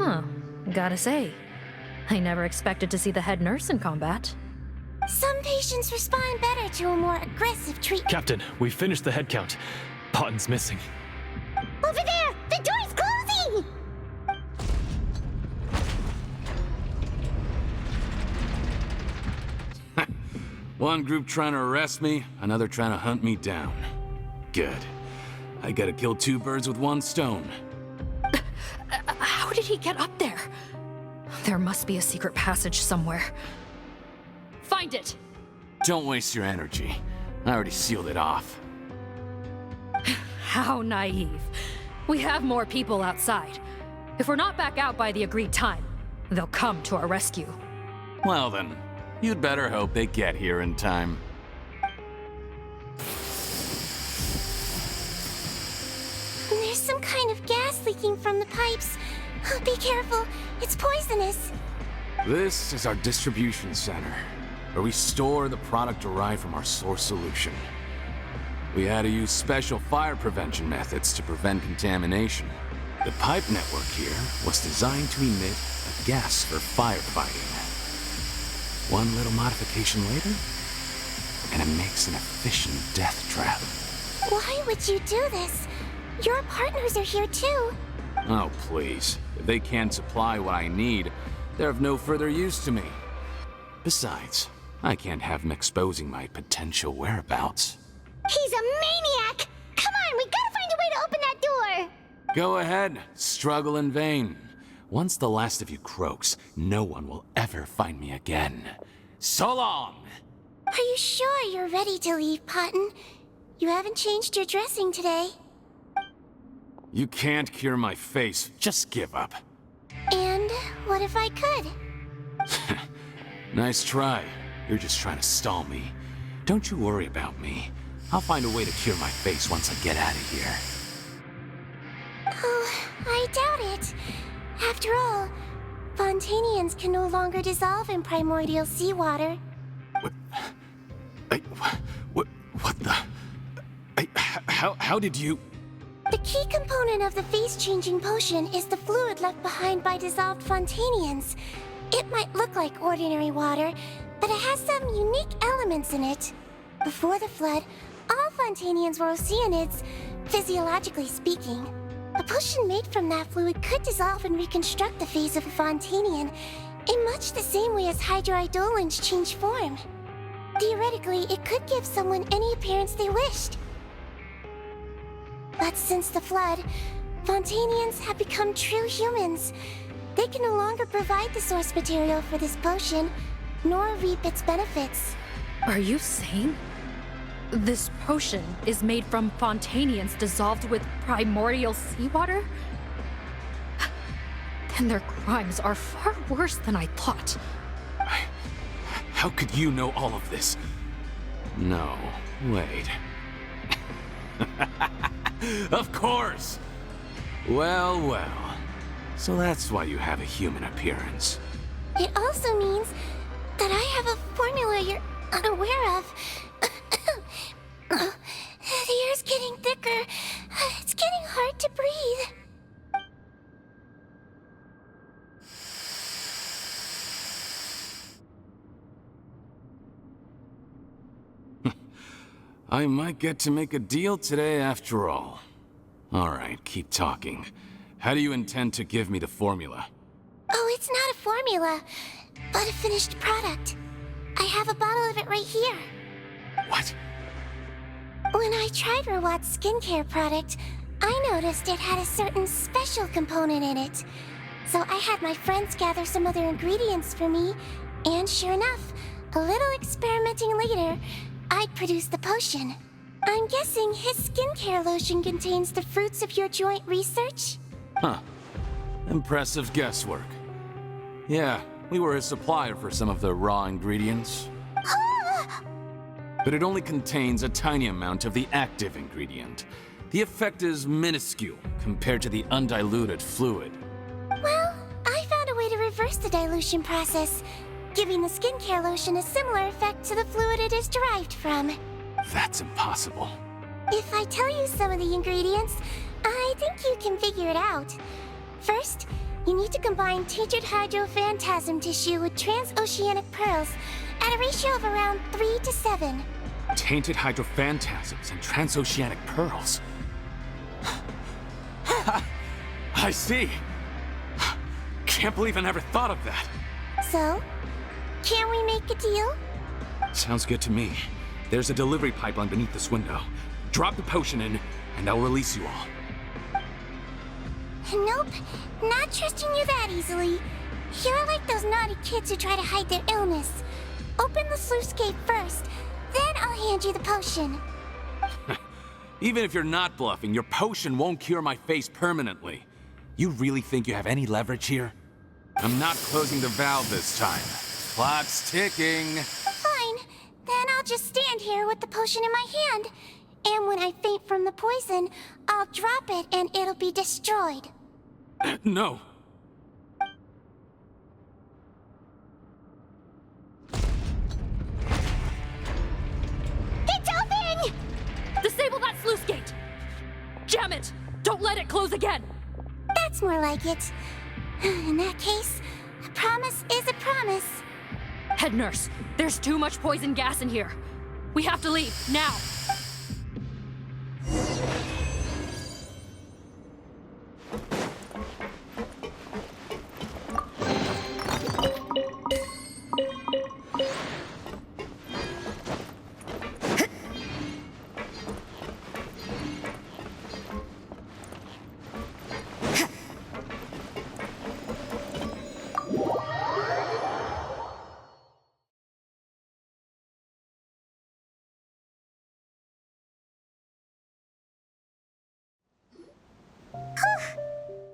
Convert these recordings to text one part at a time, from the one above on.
Huh. Gotta say, I never expected to see the head nurse in combat. Some patients respond better to a more aggressive treatment. Captain, we finished the head count. Potten's missing. Over there! The door's closing! One group trying to arrest me, another trying to hunt me down. Good. I gotta kill two birds with one stone. How did he get up there? There must be a secret passage somewhere. Find it! Don't waste your energy. I already sealed it off. How naive. We have more people outside. If we're not back out by the agreed time, they'll come to our rescue. Well then, you'd better hope they get here in time. There's some kind of gas leaking from the pipes. Oh, be careful, it's poisonous. This is our distribution center, where we store the product derived from our source solution. We had to use special fire prevention methods to prevent contamination. The pipe network here was designed to emit a gas for firefighting. One little modification later, and it makes an efficient death trap. Why would you do this? Your partners are here too. Oh, please. If they can't supply what I need, they're of no further use to me. Besides, I can't have them exposing my potential whereabouts. He's a maniac! Come on, we gotta find a way to open that door! Go ahead, struggle in vain. Once the last of you croaks, no one will ever find me again. So long! Are you sure you're ready to leave, Potten? You haven't changed your dressing today. You can't cure my face, just give up. And what if I could? Nice try. You're just trying to stall me. Don't you worry about me. I'll find a way to cure my face once I get out of here. Oh, I doubt it. After all, Fontanians can no longer dissolve in primordial seawater. What the... How did you... The key component of the face-changing potion is the fluid left behind by dissolved Fontanians. It might look like ordinary water, but it has some unique elements in it. Before the flood, all Fontanians were oceanids, physiologically speaking. A potion made from that fluid could dissolve and reconstruct the face of a Fontanian in much the same way as hydroidolins change form. Theoretically, it could give someone any appearance they wished. But since the flood, Fontanians have become true humans. They can no longer provide the source material for this potion, nor reap its benefits. Are you saying this potion is made from Fontanians dissolved with primordial seawater? Then their crimes are far worse than I thought. How could you know all of this? No, wait. Of course! Well. So that's why you have a human appearance. It also means that I have a formula you're unaware of. The air's getting thicker. It's getting hard to breathe. I might get to make a deal today after all. Alright, keep talking. How do you intend to give me the formula? Oh, it's not a formula, but a finished product. I have a bottle of it right here. What? When I tried Rawat's skincare product, I noticed it had a certain special component in it. So I had my friends gather some other ingredients for me, and sure enough, a little experimenting later, I'd produced the potion. I'm guessing his skincare lotion contains the fruits of your joint research? Huh. Impressive guesswork. Yeah, we were a supplier for some of the raw ingredients. But it only contains a tiny amount of the active ingredient. The effect is minuscule compared to the undiluted fluid. Well, I found a way to reverse the dilution process, giving the skincare lotion a similar effect to the fluid it is derived from. That's impossible. If I tell you some of the ingredients, I think you can figure it out. First, You need to combine tainted hydrophantasm tissue with transoceanic pearls at a ratio of around 3 to 7. Tainted hydrophantasms and transoceanic pearls. I see. Can't believe I never thought of that. So, can we make a deal? Sounds good to me. There's a delivery pipeline beneath this window. Drop the potion in, and I'll release you all. Nope, not trusting you that easily. You're like those naughty kids who try to hide their illness. Open the sluice gate first, then I'll hand you the potion. Even if you're not bluffing, your potion won't cure my face permanently. You really think you have any leverage here? I'm not closing the valve this time. Clock's ticking. Fine, then I'll just stand here with the potion in my hand. And when I faint from the poison, I'll drop it and it'll be destroyed. No. It's open! Disable that sluice gate! Jam it! Don't let it close again! That's more like it. In that case, a promise is a promise. Head nurse, there's too much poison gas in here. We have to leave, now!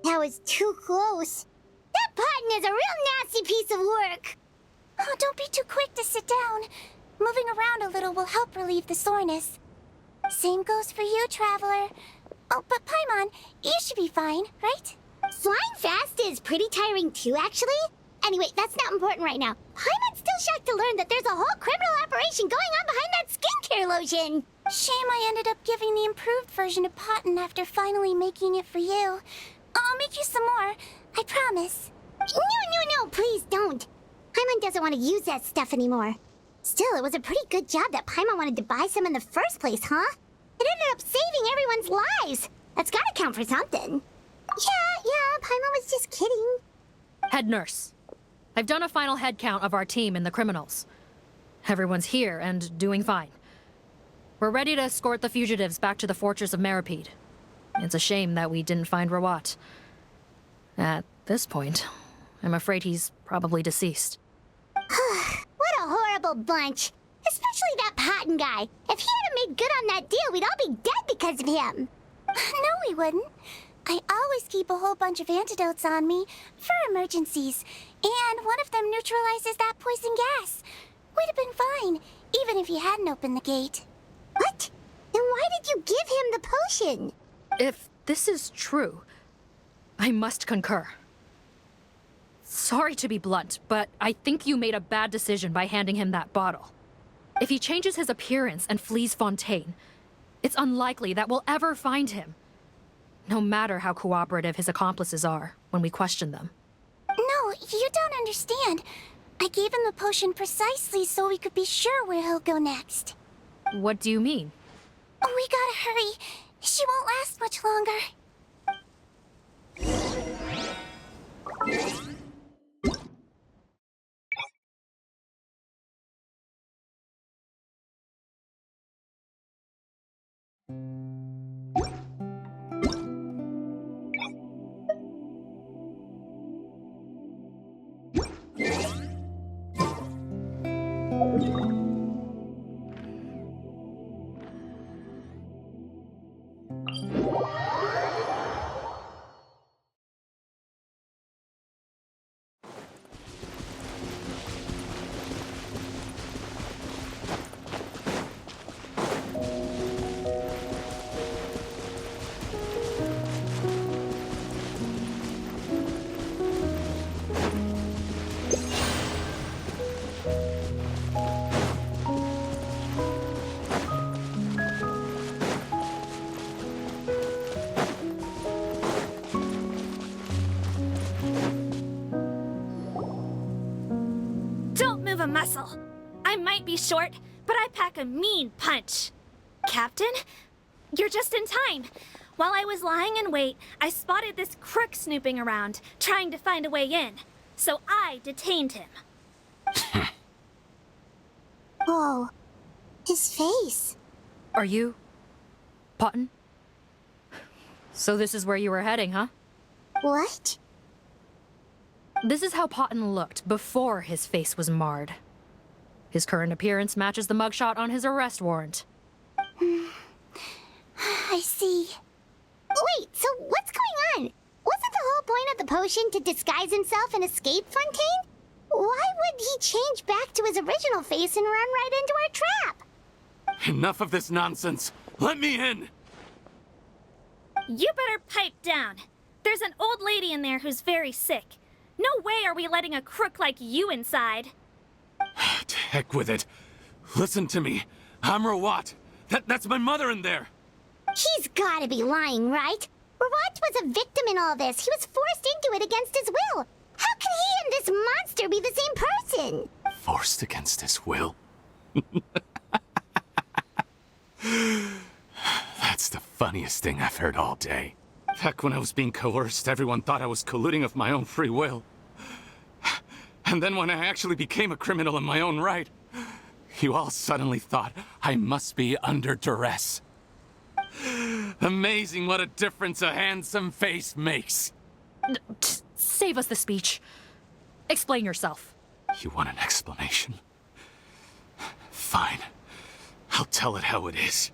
That was too close. That Potton is a real nasty piece of work. Oh, don't be too quick to sit down. Moving around a little will help relieve the soreness. Same goes for you, Traveler. Oh, but Paimon, you should be fine, right? Flying fast is pretty tiring too, actually. Anyway, that's not important right now. Paimon's still shocked to learn that there's a whole criminal operation going on behind that skincare lotion. Shame I ended up giving the improved version of Potton after finally making it for you. I'll make you some more, I promise. No, please don't. Paimon doesn't want to use that stuff anymore. Still, it was a pretty good job that Paimon wanted to buy some in the first place, huh? It ended up saving everyone's lives. That's gotta count for something. Yeah, Paimon was just kidding. Head nurse, I've done a final head count of our team and the criminals. Everyone's here and doing fine. We're ready to escort the fugitives back to the fortress of Meripede. It's a shame that we didn't find Rawat. At this point, I'm afraid he's probably deceased. What a horrible bunch. Especially that Potton guy. If he hadn't made good on that deal, we'd all be dead because of him. No, we wouldn't. I always keep a whole bunch of antidotes on me for emergencies, and one of them neutralizes that poison gas. We'd have been fine, even if you hadn't opened the gate. What? Then why did you give him the potion? If this is true, I must concur. Sorry to be blunt, but I think you made a bad decision by handing him that bottle. If he changes his appearance and flees Fontaine, it's unlikely that we'll ever find him. No matter how cooperative his accomplices are when we question them. No, you don't understand. I gave him the potion precisely so we could be sure where he'll go next. What do you mean? We gotta hurry. She won't last much longer. of a muscle. I might be short, but I pack a mean punch. Captain, you're just in time. While I was lying in wait, I spotted this crook snooping around, trying to find a way in. So I detained him. Whoa. His face. Are you... Potton? So this is where you were heading, huh? What? This is how Potton looked before his face was marred. His current appearance matches the mugshot on his arrest warrant. I see. Wait, so what's going on? Wasn't the whole point of the potion to disguise himself and escape Fontaine? Why would he change back to his original face and run right into our trap? Enough of this nonsense. Let me in! You better pipe down. There's an old lady in there who's very sick. No way are we letting a crook like you inside. To heck with it. Listen to me. I'm Rawat. That's my mother in there. He's gotta be lying, right? Rawat was a victim in all this. He was forced into it against his will. How can he and this monster be the same person? Forced against his will? That's the funniest thing I've heard all day. Back when I was being coerced, everyone thought I was colluding of my own free will. And then when I actually became a criminal in my own right, you all suddenly thought I must be under duress. Amazing what a difference a handsome face makes. Save us the speech. Explain yourself. You want an explanation? Fine. I'll tell it how it is.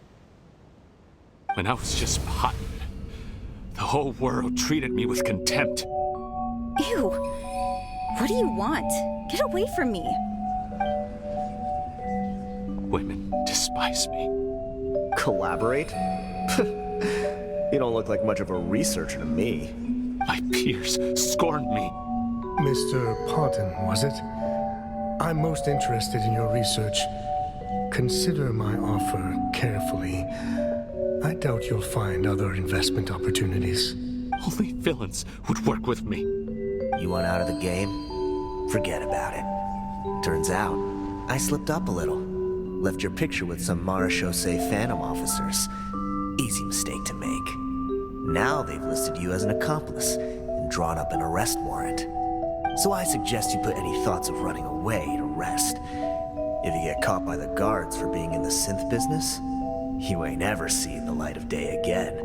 When I was just Potton, the whole world treated me with contempt. Ew. What do you want? Get away from me. Women despise me. Collaborate? You don't look like much of a researcher to me. My peers scorned me. Mr. Potton, was it? I'm most interested in your research. Consider my offer carefully. I doubt you'll find other investment opportunities. Only villains would work with me. You want out of the game? Forget about it. Turns out, I slipped up a little. Left your picture with some Marechaussee Phantom officers. Easy mistake to make. Now they've listed you as an accomplice and drawn up an arrest warrant. So I suggest you put any thoughts of running away to rest. If you get caught by the guards for being in the synth business, you ain't ever seen the light of day again.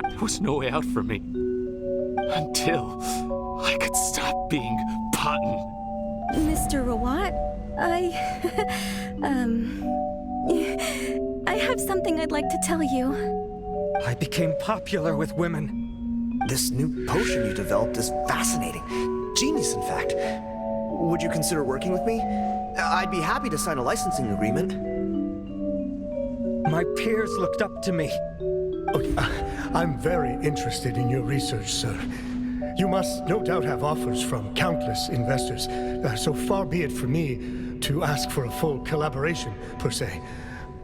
There was no way out for me. Until I could stop being Potton. Mr. Rawat, I have something I'd like to tell you. I became popular with women. This new potion you developed is fascinating. Genius, in fact. Would you consider working with me? I'd be happy to sign a licensing agreement. My peers looked up to me. I'm very interested in your research, sir. You must no doubt have offers from countless investors. So far be it for me to ask for a full collaboration, per se.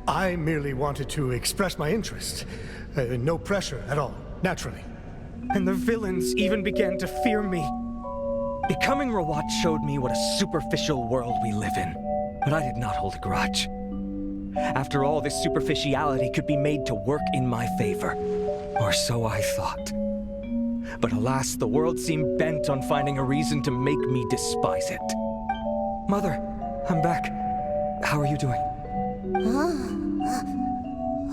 I merely wanted to express my interest. No pressure at all, naturally. And the villains even began to fear me. Becoming Rawat showed me what a superficial world we live in. But I did not hold a grudge. After all, this superficiality could be made to work in my favor. Or so I thought. But alas, the world seemed bent on finding a reason to make me despise it. Mother, I'm back. How are you doing?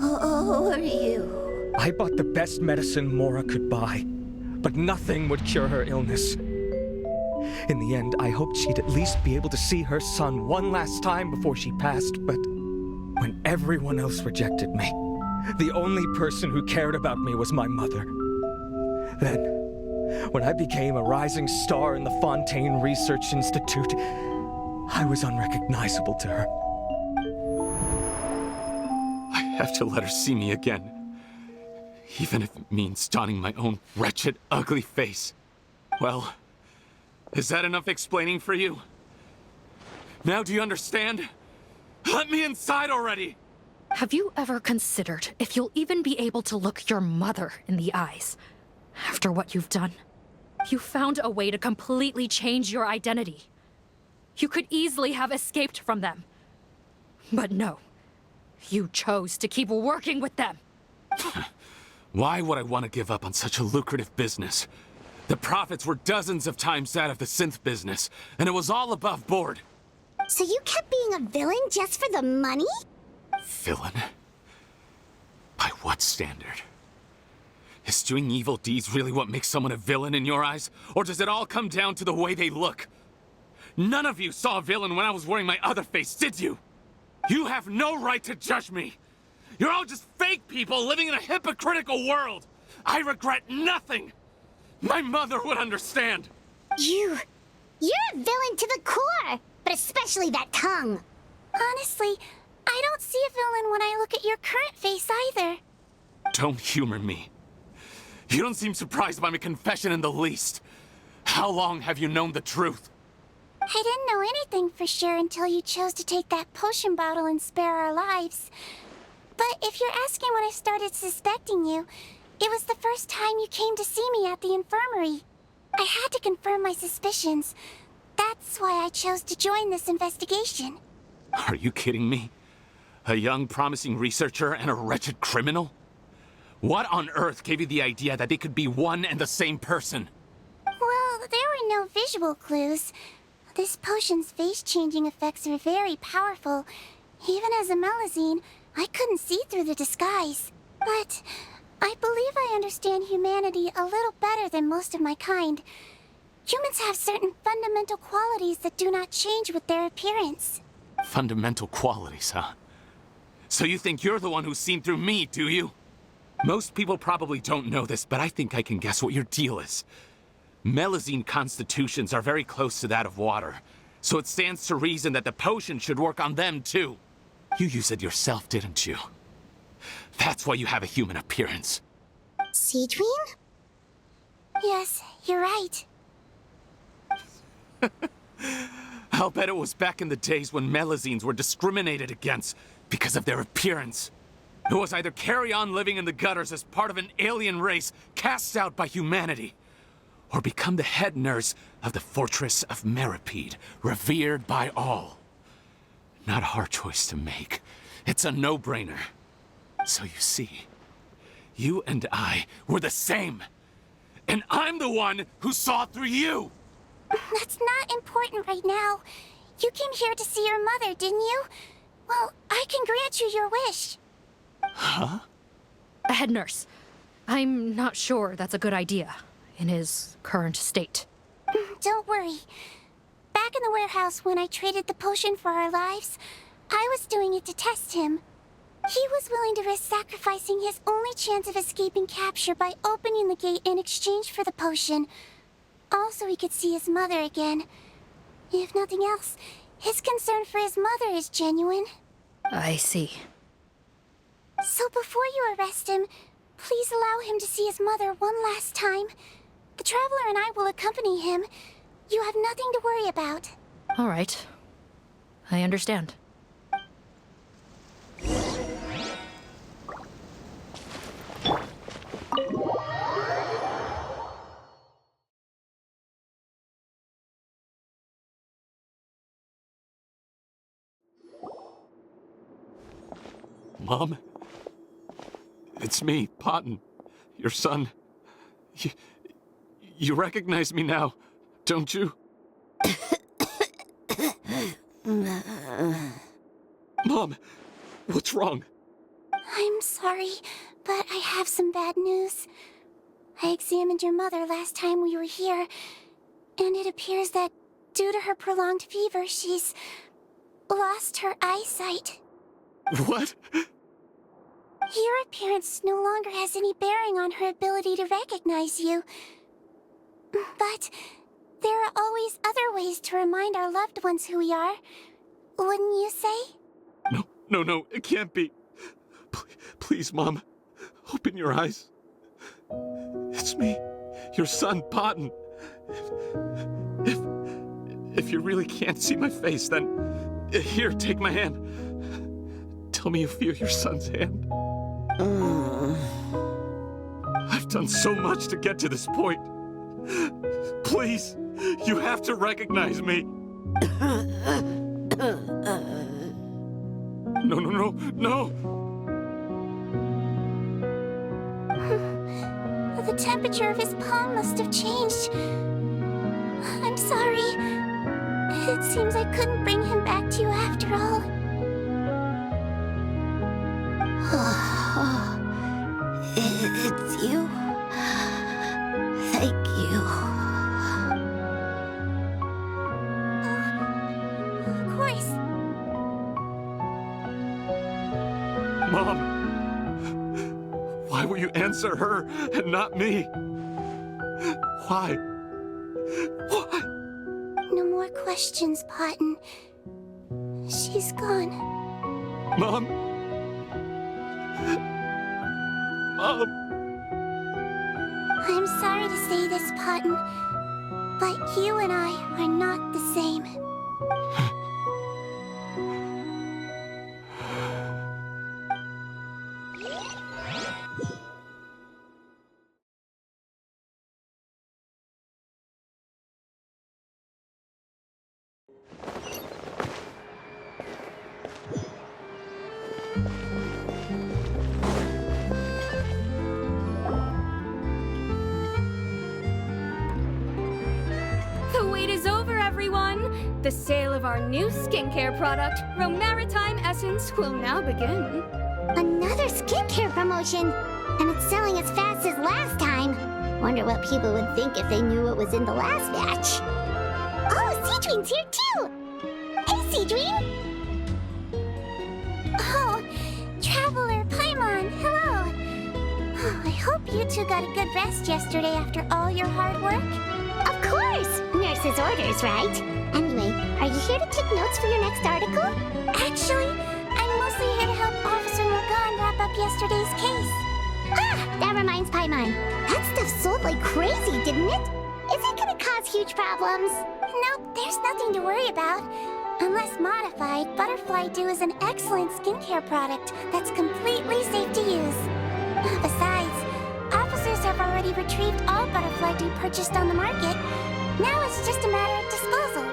Who are you? I bought the best medicine Mora could buy, but nothing would cure her illness. In the end, I hoped she'd at least be able to see her son one last time before she passed, but when everyone else rejected me, the only person who cared about me was my mother. Then, when I became a rising star in the Fontaine Research Institute, I was unrecognizable to her. I have to let her see me again. Even if it means donning my own wretched, ugly face. Well, is that enough explaining for you? Now do you understand? Let me inside already! Have you ever considered if you'll even be able to look your mother in the eyes after what you've done? You found a way to completely change your identity. You could easily have escaped from them. But no. You chose to keep working with them. Why would I want to give up on such a lucrative business? The profits were dozens of times that of the synth business, and it was all above board. So you kept being a villain just for the money? Villain? By what standard? Is doing evil deeds really what makes someone a villain in your eyes? Or does it all come down to the way they look? None of you saw a villain when I was wearing my other face, did you? You have no right to judge me! You're all just fake people living in a hypocritical world! I regret nothing! My mother would understand! You're a villain to the core! But especially that tongue! Honestly, I don't see a villain when I look at your current face either. Don't humor me. You don't seem surprised by my confession in the least. How long have you known the truth? I didn't know anything for sure until you chose to take that potion bottle and spare our lives. But if you're asking when I started suspecting you, it was the first time you came to see me at the infirmary. I had to confirm my suspicions. That's why I chose to join this investigation. Are you kidding me? A young, promising researcher and a wretched criminal? What on earth gave you the idea that they could be one and the same person? Well, there were no visual clues. This potion's face-changing effects are very powerful. Even as a Melazine, I couldn't see through the disguise. But I believe I understand humanity a little better than most of my kind. Humans have certain fundamental qualities that do not change with their appearance. Fundamental qualities, huh? So you think you're the one who's seen through me, do you? Most people probably don't know this, but I think I can guess what your deal is. Melazine constitutions are very close to that of water, so it stands to reason that the potion should work on them too. You use it yourself, didn't you? That's why you have a human appearance. Cedrine? Yes, you're right. I'll bet it was back in the days when Melazines were discriminated against because of their appearance. It was either carry on living in the gutters as part of an alien race cast out by humanity, or become the head nurse of the fortress of Meripede, revered by all. Not a hard choice to make. It's a no-brainer. So you see, you and I were the same. And I'm the one who saw through you! That's not important right now. You came here to see your mother, didn't you? Well, I can grant you your wish. Huh? A head nurse. I'm not sure that's a good idea in his current state. Don't worry. Back in the warehouse when I traded the potion for our lives, I was doing it to test him. He was willing to risk sacrificing his only chance of escaping capture by opening the gate in exchange for the potion. Also, he could see his mother again. If nothing else, his concern for his mother is genuine. I see. So before you arrest him, please allow him to see his mother one last time. The Traveler and I will accompany him. You have nothing to worry about. All right. I understand. Mom? It's me, Potton, your son. You recognize me now, don't you? Mom, what's wrong? I'm sorry, but I have some bad news. I examined your mother last time we were here, and it appears that due to her prolonged fever, she's lost her eyesight. What? Your appearance no longer has any bearing on her ability to recognize you. But there are always other ways to remind our loved ones who we are. Wouldn't you say? No, it can't be. Please, Mom, open your eyes. It's me, your son, Potton. If you really can't see my face, then here, take my hand. Tell me you feel your son's hand. I've done so much to get to this point. Please, you have to recognize me. No, no, no, no! The temperature of his palm must have changed. I'm sorry. It seems I couldn't bring him back to you after all. It's you. Thank you. Of course. Mom! Why will you answer her and not me? Why? Why? No more questions, Potton. She's gone. Mom? Mom? I'm sorry to say this, Potton, but you and I are not the same. The wait is over, everyone! The sale of our new skincare product, Romaritime Essence, will now begin. Another skincare promotion! And it's selling as fast as last time. Wonder what people would think if they knew what was in the last batch. Oh, Seedween's here too! Hey, Seedween! Oh, Traveler Paimon, hello! Oh, I hope you two got a good rest yesterday after all your hard work. Of course! Nurse's orders, right? Anyway, are you here to take notes for your next article? Actually, I'm mostly here to help Officer Morgan wrap up yesterday's case. Ah! That reminds Paimon. That stuff sold like crazy, didn't it? Is it gonna cause huge problems? Nope, there's nothing to worry about. Unless modified, Butterfly Dew is an excellent skincare product that's completely safe to use. Besides, officers have already retrieved all Butterfly Dew purchased on the market. Now it's just a matter of disposal.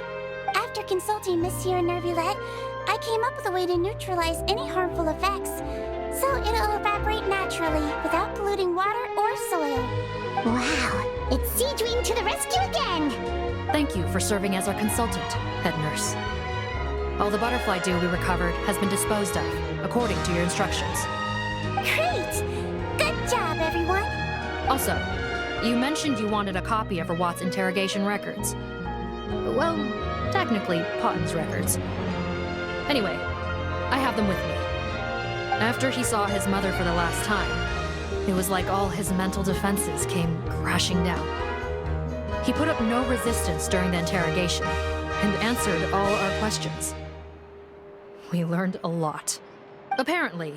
After consulting Monsieur Nervulette, I came up with a way to neutralize any harmful effects, so it'll evaporate naturally without polluting water or soil. Wow, it's Seedween to the rescue again! Thank you for serving as our consultant, head nurse. All the butterfly dew we recovered has been disposed of, according to your instructions. Great! Good job, everyone! Also, you mentioned you wanted a copy of Rawat's interrogation records. Well, technically, Potton's records. Anyway, I have them with me. After he saw his mother for the last time, it was like all his mental defenses came crashing down. He put up no resistance during the interrogation and answered all our questions. We learned a lot. Apparently,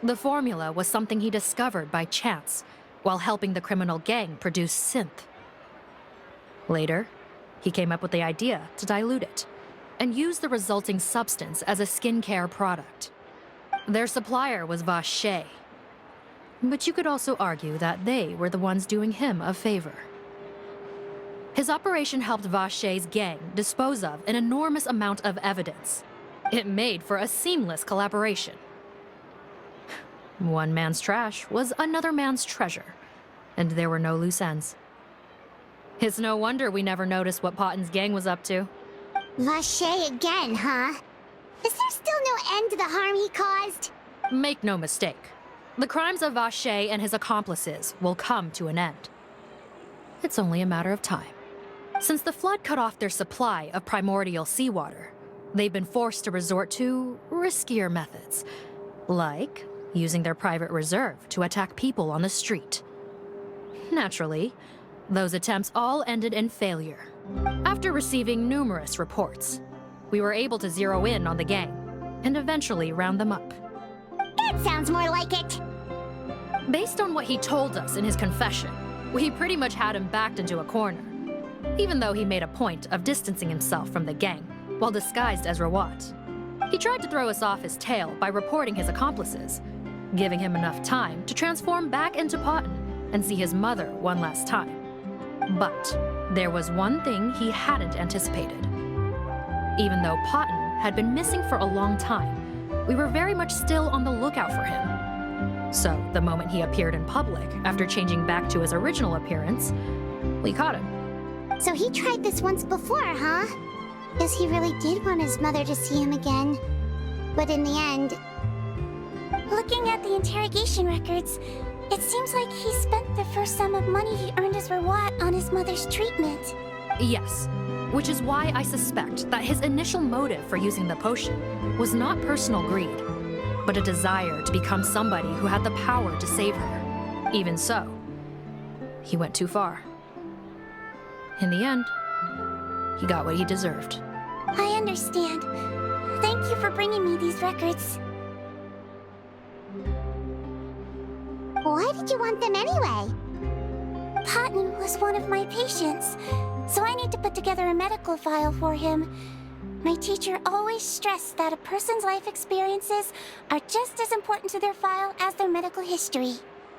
the formula was something he discovered by chance while helping the criminal gang produce synth. Later, he came up with the idea to dilute it and use the resulting substance as a skincare product. Their supplier was Vache, but you could also argue that they were the ones doing him a favor. His operation helped Vache's gang dispose of an enormous amount of evidence. It made for a seamless collaboration. One man's trash was another man's treasure, and there were no loose ends. It's no wonder we never noticed what Potton's gang was up to. Vache again, huh? Is there still no end to the harm he caused? Make no mistake. The crimes of Vache and his accomplices will come to an end. It's only a matter of time. Since the flood cut off their supply of primordial seawater, they've been forced to resort to riskier methods, like using their private reserve to attack people on the street. Naturally, those attempts all ended in failure. After receiving numerous reports, we were able to zero in on the gang and eventually round them up. That sounds more like it! Based on what he told us in his confession, we pretty much had him backed into a corner, even though he made a point of distancing himself from the gang while disguised as Rawat. He tried to throw us off his tail by reporting his accomplices, giving him enough time to transform back into Potton and see his mother one last time. But there was one thing he hadn't anticipated. Even though Potton had been missing for a long time, we were very much still on the lookout for him. So, the moment he appeared in public, after changing back to his original appearance, we caught him. So he tried this once before, huh? Guess he really did want his mother to see him again. But in the end... Looking at the interrogation records, it seems like he spent the first sum of money he earned as reward on his mother's treatment. Yes, which is why I suspect that his initial motive for using the potion was not personal greed, but a desire to become somebody who had the power to save her. Even so, he went too far. In the end, he got what he deserved. I understand. Thank you for bringing me these records. Why did you want them anyway? Potton was one of my patients, so I need to put together a medical file for him. My teacher always stressed that a person's life experiences are just as important to their file as their medical history.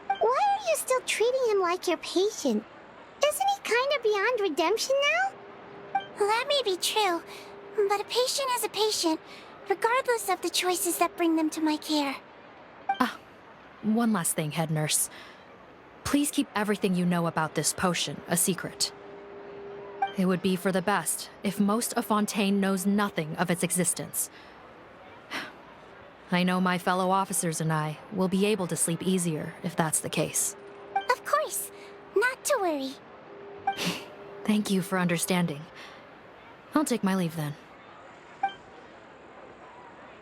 Why are you still treating him like your patient? Isn't he kind of beyond redemption now? That may be true, but a patient is a patient, regardless of the choices that bring them to my care. One last thing, head nurse. Please keep everything you know about this potion a secret. It would be for the best if most of Fontaine knows nothing of its existence. I know my fellow officers and I will be able to sleep easier if that's the case. Of course. Not to worry. Thank you for understanding. I'll take my leave then.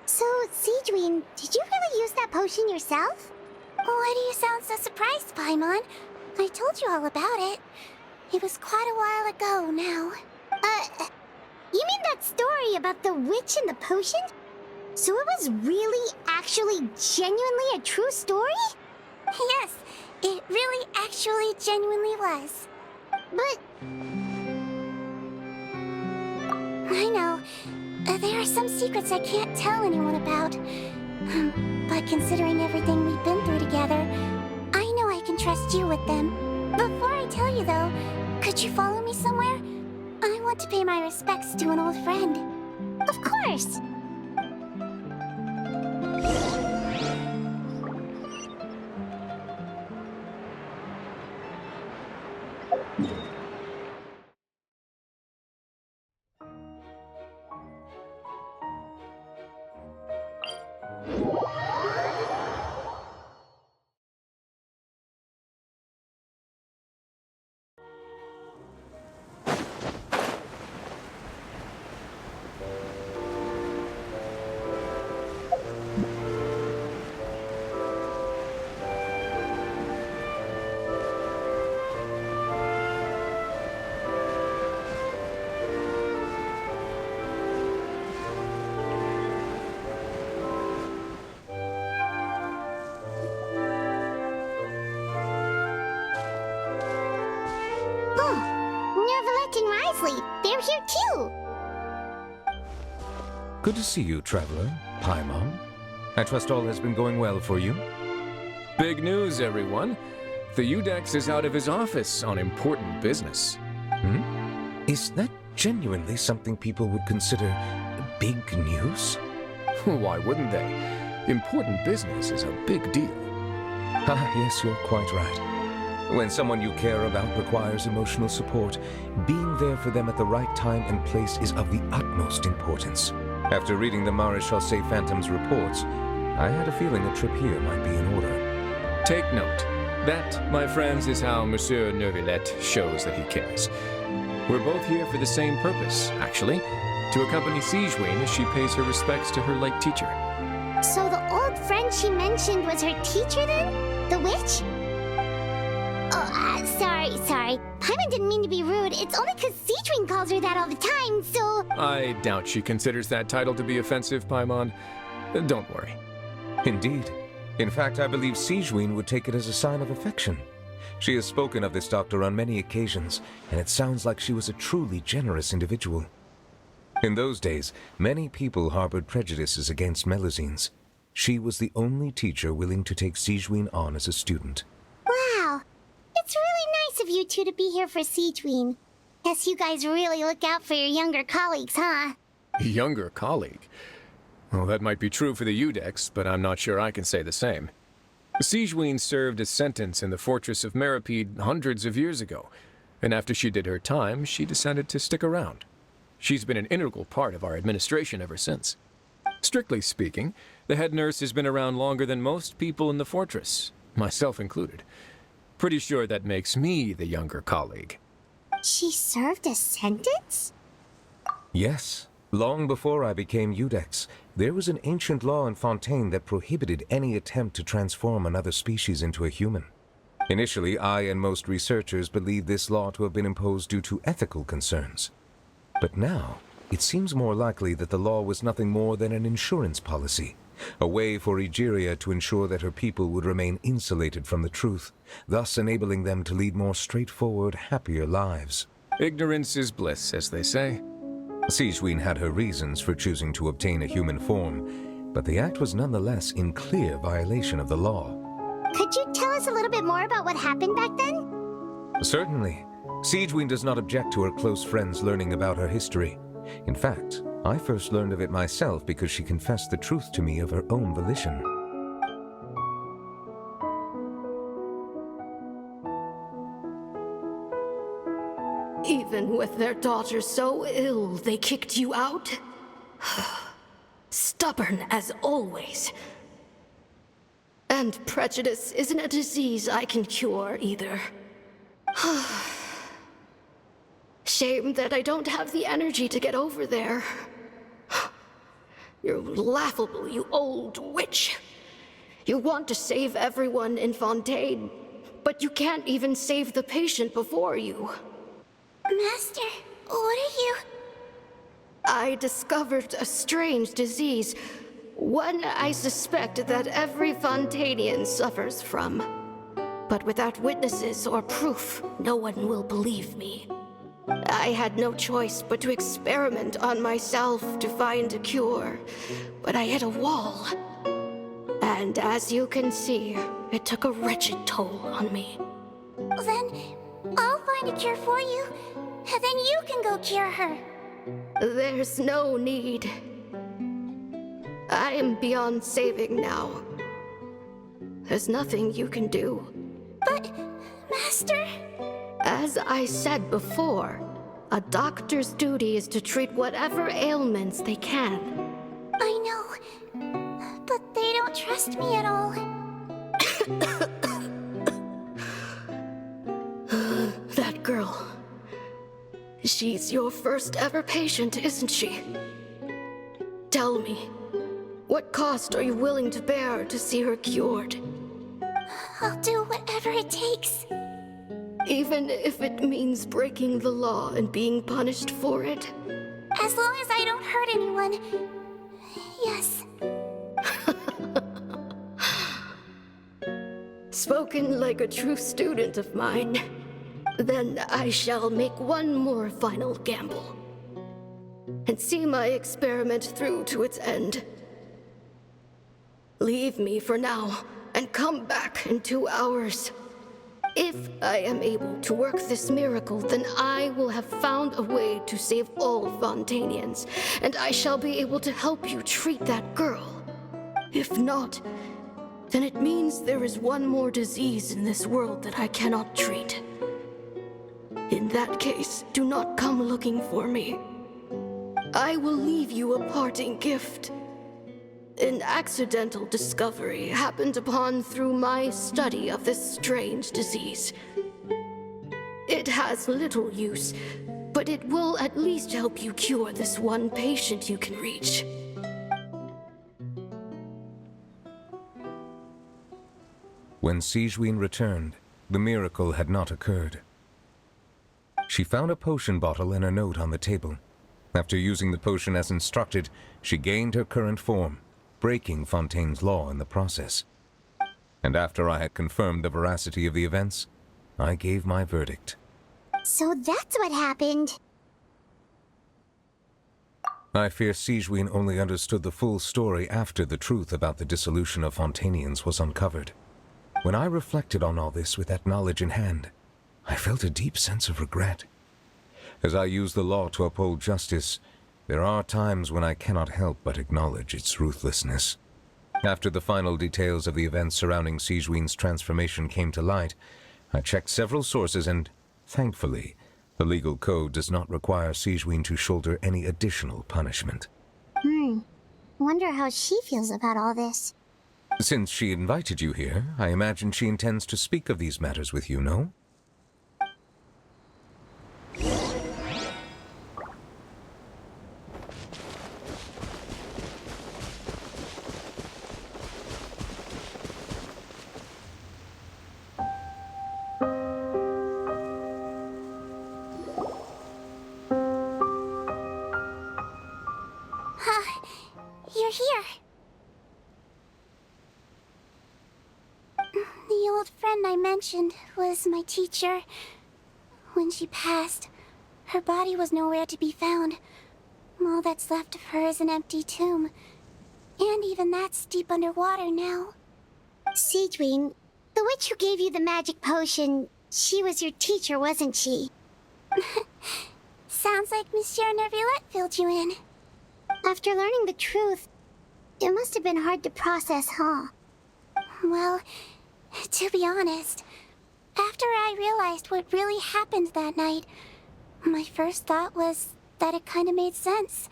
So, Seedween, did you really use that potion yourself? Why do you sound so surprised, Paimon? I told you all about it. It was quite a while ago now. You mean that story about the witch and the potion? So it was really, actually, genuinely a true story? Yes, it really actually genuinely was. But... I know. There are some secrets I can't tell anyone about. But considering everything we've been through together, I know I can trust you with them. Before I tell you though, could you follow me somewhere? I want to pay my respects to an old friend. Of course! They're here too! Good to see you, Traveler. Paimon. I trust all has been going well for you. Big news, everyone. The Udex is out of his office on important business. Is that genuinely something people would consider big news? Why wouldn't they? Important business is a big deal. Ah, yes, you're quite right. When someone you care about requires emotional support, being there for them at the right time and place is of the utmost importance. After reading the Maréchal Say Phantom's reports, I had a feeling a trip here might be in order. Take note. That, my friends, is how Monsieur Neuvillette shows that he cares. We're both here for the same purpose, actually, to accompany Sigewinne as she pays her respects to her late teacher. So the old friend she mentioned was her teacher then? The witch? Oh, sorry. Paimon didn't mean to be rude. It's only because Sigewinne calls her that all the time, so... I doubt she considers that title to be offensive, Paimon. Don't worry. Indeed. In fact, I believe Sigewinne would take it as a sign of affection. She has spoken of this doctor on many occasions, and it sounds like she was a truly generous individual. In those days, many people harbored prejudices against Melusines. She was the only teacher willing to take Sigewinne on as a student. Wow. It's really nice of you two to be here for Siegeween. Guess you guys really look out for your younger colleagues, huh? Younger colleague? Well, that might be true for the Udex, but I'm not sure I can say the same. Siegeween served a sentence in the fortress of Meripede hundreds of years ago, and after she did her time, she decided to stick around. She's been an integral part of our administration ever since. Strictly speaking, the head nurse has been around longer than most people in the fortress, myself included. Pretty sure that makes me the younger colleague. She served a sentence? Yes. Long before I became Udex, there was an ancient law in Fontaine that prohibited any attempt to transform another species into a human. Initially, I and most researchers believed this law to have been imposed due to ethical concerns. But now, it seems more likely that the law was nothing more than an insurance policy, a way for Egeria to ensure that her people would remain insulated from the truth, thus enabling them to lead more straightforward, happier lives. Ignorance is bliss, as they say. Siegeween had her reasons for choosing to obtain a human form, but the act was nonetheless in clear violation of the law. Could you tell us a little bit more about what happened back then? Certainly. Siegeween does not object to her close friends learning about her history. In fact, I first learned of it myself because she confessed the truth to me of her own volition. Even with their daughter so ill, they kicked you out? Stubborn as always. And prejudice isn't a disease I can cure either. Shame that I don't have the energy to get over there. You're laughable, you old witch. You want to save everyone in Fontaine, but you can't even save the patient before you. Master, what are you... I discovered a strange disease, one I suspect that every Fontainian suffers from. But without witnesses or proof, no one will believe me. I had no choice but to experiment on myself to find a cure, but I hit a wall. And as you can see, it took a wretched toll on me. Then I'll find a cure for you, and then you can go cure her. There's no need. I am beyond saving now. There's nothing you can do. But, Master... As I said before, a doctor's duty is to treat whatever ailments they can. I know, but they don't trust me at all. That girl. She's your first ever patient, isn't she? Tell me, what cost are you willing to bear to see her cured? I'll do whatever it takes. Even if it means breaking the law and being punished for it? As long as I don't hurt anyone. Yes. Spoken like a true student of mine. Then I shall make one more final gamble. And see my experiment through to its end. Leave me for now, and come back in 2 hours. If I am able to work this miracle, then I will have found a way to save all Fontainians, and I shall be able to help you treat that girl. If not, then it means there is one more disease in this world that I cannot treat. In that case, do not come looking for me. I will leave you a parting gift. An accidental discovery happened upon through my study of this strange disease. It has little use, but it will at least help you cure this one patient you can reach. When Siegeween returned, the miracle had not occurred. She found a potion bottle and a note on the table. After using the potion as instructed, she gained her current form, breaking Fontaine's law in the process. And after I had confirmed the veracity of the events, I gave my verdict. So that's what happened. I fear Siegeween only understood the full story after the truth about the dissolution of Fontainians was uncovered. When I reflected on all this with that knowledge in hand, I felt a deep sense of regret. As I use the law to uphold justice, there are times when I cannot help but acknowledge its ruthlessness. After the final details of the events surrounding Sigewin's transformation came to light, I checked several sources and, thankfully, the legal code does not require Sigewin to shoulder any additional punishment. Wonder how she feels about all this. Since she invited you here, I imagine she intends to speak of these matters with you, no? You're here. The old friend I mentioned was my teacher. When she passed, her body was nowhere to be found. All that's left of her is an empty tomb. And even that's deep underwater now. Sigewin, the witch who gave you the magic potion, she was your teacher, wasn't she? Sounds like Monsieur Neuvillette filled you in. After learning the truth, it must have been hard to process, huh? Well, to be honest, after I realized what really happened that night, my first thought was that it kind of made sense.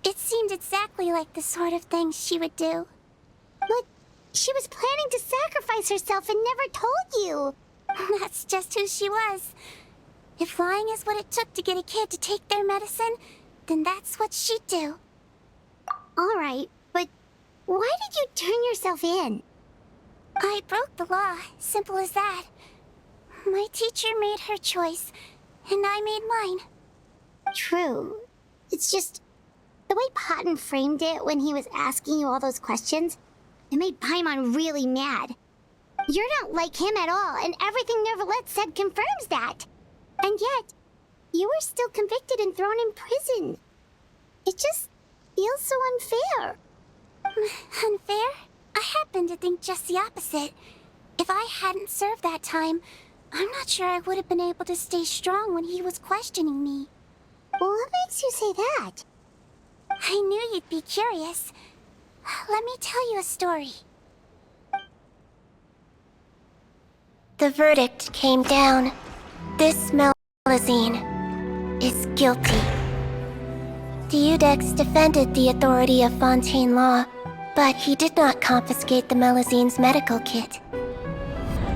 It seemed exactly like the sort of thing she would do. But she was planning to sacrifice herself and never told you. That's just who she was. If lying is what it took to get a kid to take their medicine, then that's what she'd do. Alright, but why did you turn yourself in? I broke the law, simple as that. My teacher made her choice, and I made mine. True. It's just, the way Patton framed it when he was asking you all those questions, it made Paimon really mad. You're not like him at all, and everything Neuvillette said confirms that. And yet, you were still convicted and thrown in prison. It just feels so unfair. Unfair? I happen to think just the opposite. If I hadn't served that time, I'm not sure I would have been able to stay strong when he was questioning me. What makes you say that? I knew you'd be curious. Let me tell you a story. The verdict came down. This Melusine is guilty. The Eudex defended the authority of Fontaine law, but he did not confiscate the Melusine's medical kit.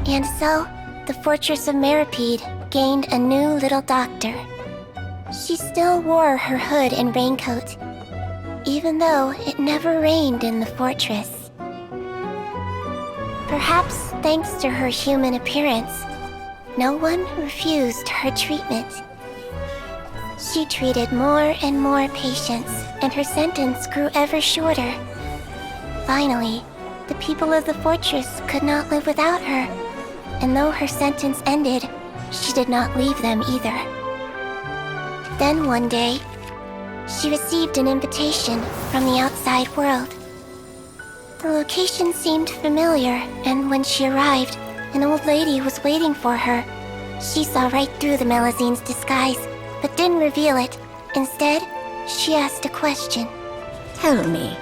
And so, the Fortress of Meripede gained a new little doctor. She still wore her hood and raincoat, even though it never rained in the fortress. Perhaps thanks to her human appearance, no one refused her treatment. She treated more and more patients, and her sentence grew ever shorter. Finally, the people of the fortress could not live without her, and though her sentence ended, she did not leave them either. Then one day, she received an invitation from the outside world. The location seemed familiar, and when she arrived, an old lady was waiting for her. She saw right through the Melusine's disguise, but didn't reveal it. Instead, she asked a question. Tell me,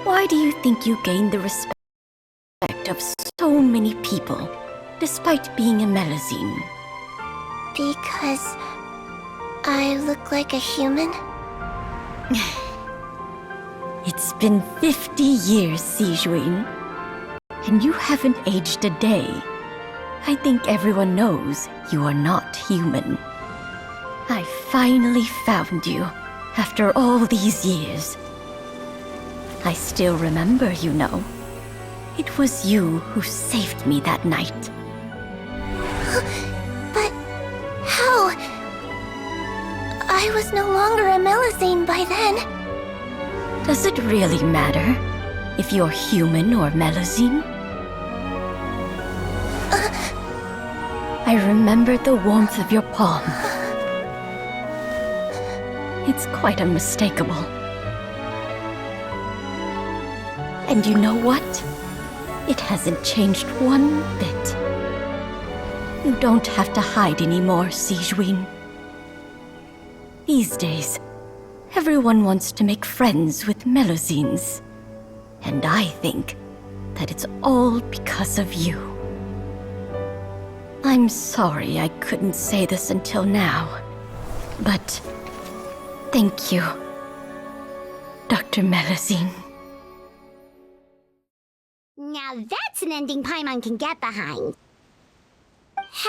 why do you think you gained the respect of so many people, despite being a Melusine? Because I look like a human? It's been 50 years, Sigewin, and you haven't aged a day. I think everyone knows you are not human. I finally found you, after all these years. I still remember, you know. It was you who saved me that night. But how? I was no longer a Melusine by then. Does it really matter if you're human or Melusine? I remember the warmth of your palm. It's quite unmistakable. And you know what? It hasn't changed one bit. You don't have to hide anymore, Sigewin. These days, everyone wants to make friends with Melusines. And I think that it's all because of you. I'm sorry I couldn't say this until now, but thank you, Dr. Melusine. Now that's an ending Paimon can get behind.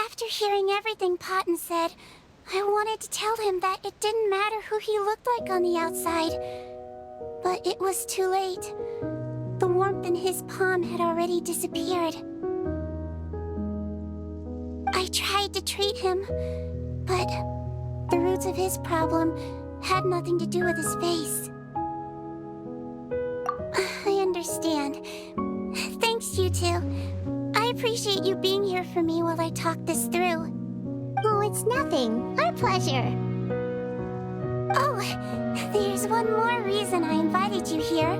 After hearing everything Potton said, I wanted to tell him that it didn't matter who he looked like on the outside. But it was too late. The warmth in his palm had already disappeared. I tried to treat him, but the roots of his problem had nothing to do with his face. I understand. Thanks, you two. I appreciate you being here for me while I talk this through. Oh, it's nothing. Our pleasure. Oh, there's one more reason I invited you here.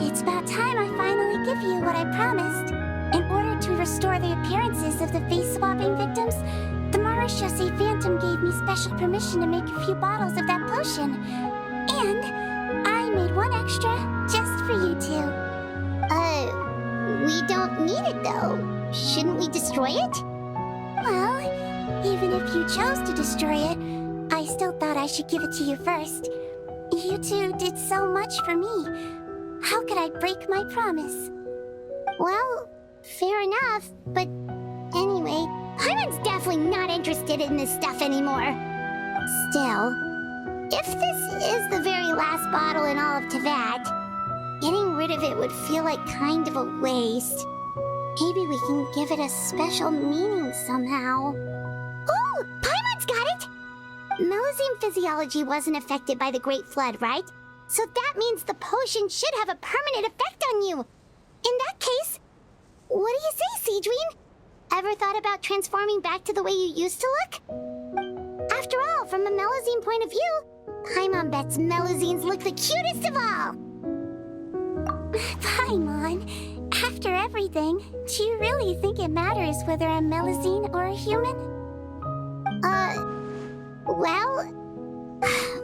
It's about time I finally give you what I promised. In order to restore the appearances of the face-swapping victims, the Marechaussee Phantom gave me special permission to make a few bottles of that potion. And I made one extra just for you two. We don't need it though. Shouldn't we destroy it? Well, even if you chose to destroy it, I still thought I should give it to you first. You two did so much for me. How could I break my promise? Well, fair enough, but anyway, Paimon's definitely not interested in this stuff anymore. Still, if this is the very last bottle in all of Teyvat, getting rid of it would feel like kind of a waste. Maybe we can give it a special meaning somehow. Oh, Paimon's got it! Melusine physiology wasn't affected by the Great Flood, right? So that means the potion should have a permanent effect on you. In that case, what do you say, Sigewin? Ever thought about transforming back to the way you used to look? After all, from a Melusine point of view, Paimon bets Melusines look the cutest of all. Paimon, after everything, do you really think it matters whether I'm Melusine or a human? Well,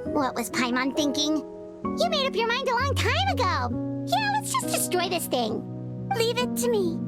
what was Paimon thinking? You made up your mind a long time ago. Yeah, let's just destroy this thing. Leave it to me.